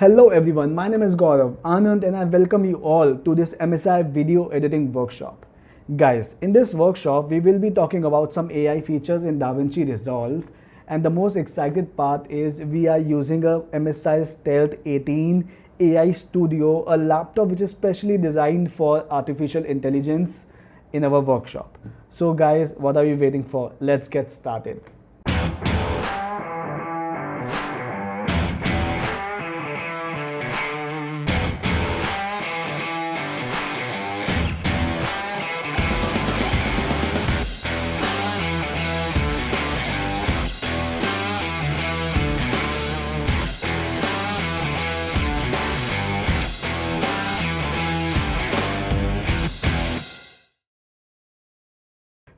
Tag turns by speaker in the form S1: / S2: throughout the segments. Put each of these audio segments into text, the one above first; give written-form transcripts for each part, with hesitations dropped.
S1: Hello everyone, my name is Gaurav Anand and I welcome you all to this MSI video editing workshop. Guys, in this workshop we will be talking about some AI features in DaVinci Resolve, and the most excited part is we are using a MSI Stealth 18 AI Studio, a laptop which is specially designed for artificial intelligence in our workshop. So guys, what are you waiting for? Let's get started.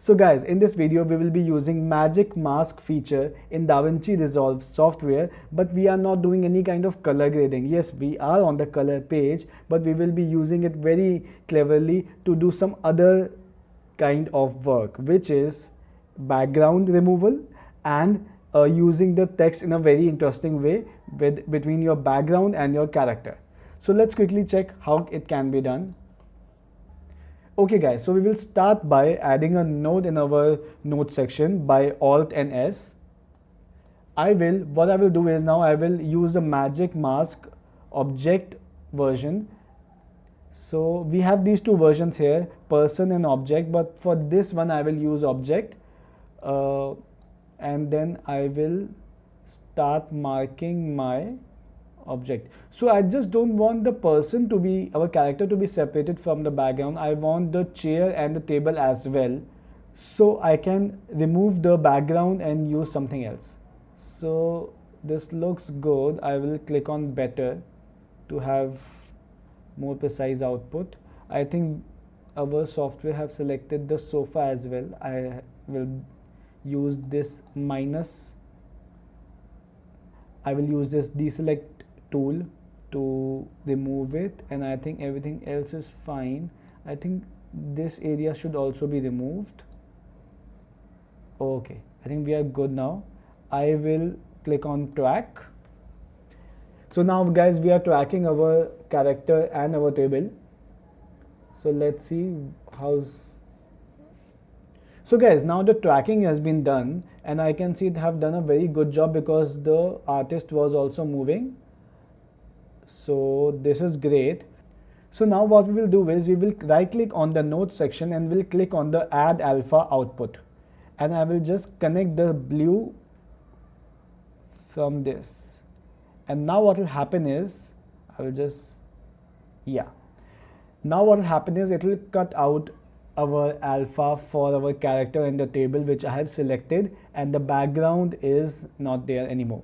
S1: So guys, in this video we will be using magic mask feature in DaVinci Resolve software, but we are not doing any kind of color grading. Yes, we are on the color page, but we will be using it very cleverly to do some other kind of work, which is background removal and using the text in a very interesting way between your background and your character. So let's quickly check how it can be done. Okay guys, so we will start by adding a node in our node section by Alt and S. What I will do is now I will use a magic mask object version. So we have these two versions here, person and object, but for this one I will use object, and then I will start marking my object. So I just don't want the person to be, our character to be separated from the background. I want the chair and the table as well. So I can remove the background and use something else. So this looks good. I will click on better to have more precise output. I think our software have selected the sofa as well. I will use this minus. I will use this deselect tool to remove it, and I think everything else is fine. I think this area should also be removed. Okay, I think we are good now. I will click on track. So now guys, we are tracking our character and our table. So let's see how's. So guys, now the tracking has been done and I can see it have done a very good job because the artist was also moving. So this is great. So now what we will do is we will right click on the node section and we'll click on the add alpha output, and I will just connect the blue from this. And now what will happen is I will just, yeah. Now what will happen is it will cut out our alpha for our character in the table which I have selected, and the background is not there anymore.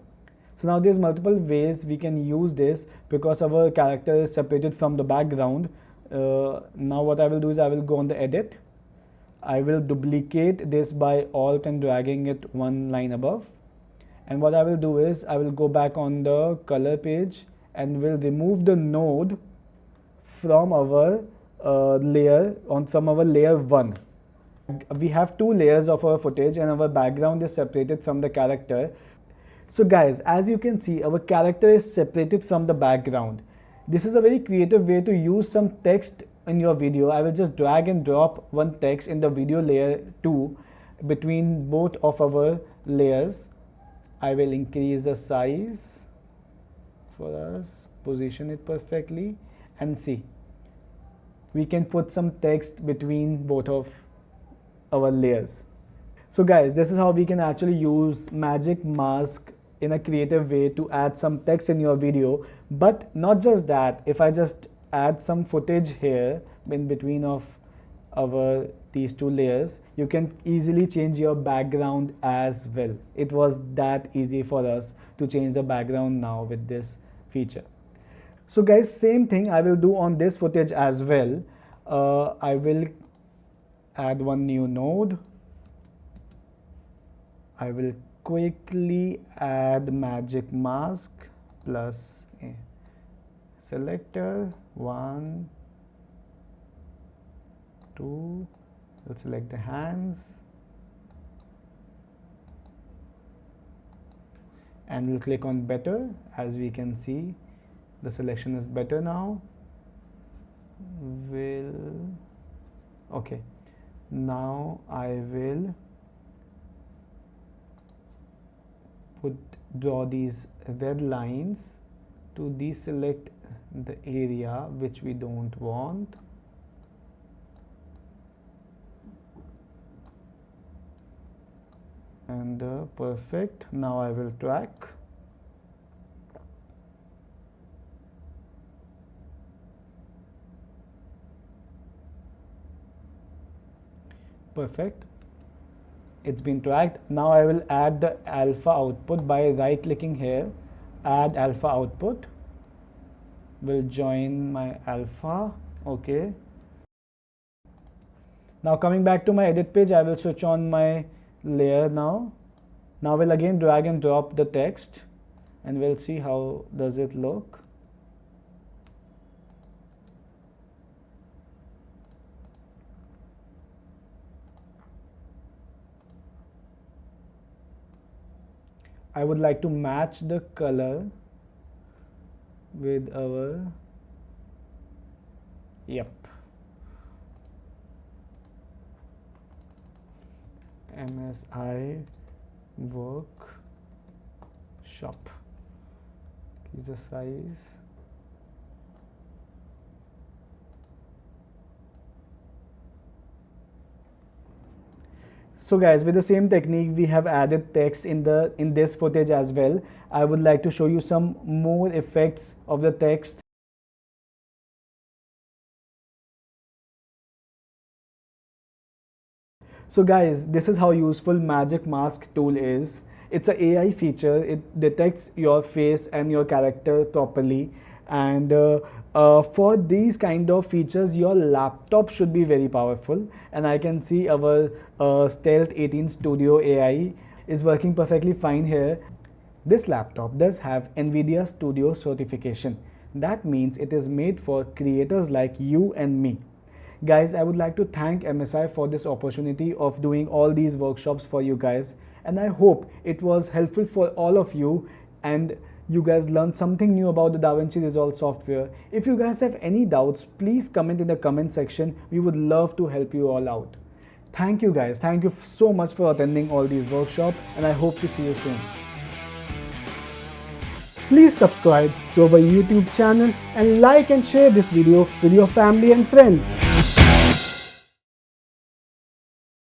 S1: So now there's multiple ways we can use this because our character is separated from the background. Now what I will do is I will go on the edit. I will duplicate this by Alt and dragging it one line above. And what I will do is I will go back on the color page and will remove the node from our from our layer 1. We have two layers of our footage and our background is separated from the character. So guys, as you can see, our character is separated from the background. This is a very creative way to use some text in your video. I will just drag and drop one text in the video layer 2 between both of our layers. I will increase the size for us, position it perfectly, and see. We can put some text between both of our layers. So guys, this is how we can actually use magic mask in a creative way to add some text in your video. But not just that, if I just add some footage here in between of these two layers, you can easily change your background as well. It was that easy for us to change the background now with this feature. So guys, same thing I will do on this footage as well. I will add one new node. I will quickly add magic mask plus a selector 1, 2. We'll select the hands and we'll click on better. As we can see, The selection is better now. Okay, now I will draw these red lines to deselect the area which we don't want. And perfect. Now I will track. Perfect. It's been tracked. Now I will add the alpha output by right clicking here, add alpha output. Will join my alpha. Okay. Now coming back to my edit page, I will switch on my layer now. Now we'll again drag and drop the text and we'll see how does it look. I would like to match the color with our, yep, MSI workshop. Increase the size. So guys, with the same technique, we have added text in this footage as well. I would like to show you some more effects of the text. So guys, this is how useful Magic Mask tool is. It's an AI feature. It detects your face and your character properly. And for these kind of features, your laptop should be very powerful. And I can see our Stealth 18 Studio AI is working perfectly fine here. This laptop does have NVIDIA Studio certification. That means it is made for creators like you and me. Guys, I would like to thank MSI for this opportunity of doing all these workshops for you guys. And I hope it was helpful for all of you and you guys learned something new about the DaVinci Resolve software. If you guys have any doubts, please comment in the comment section. We would love to help you all out. Thank you guys. Thank you so much for attending all these workshops and I hope to see you soon. Please subscribe to our YouTube channel and like and share this video with your family and friends.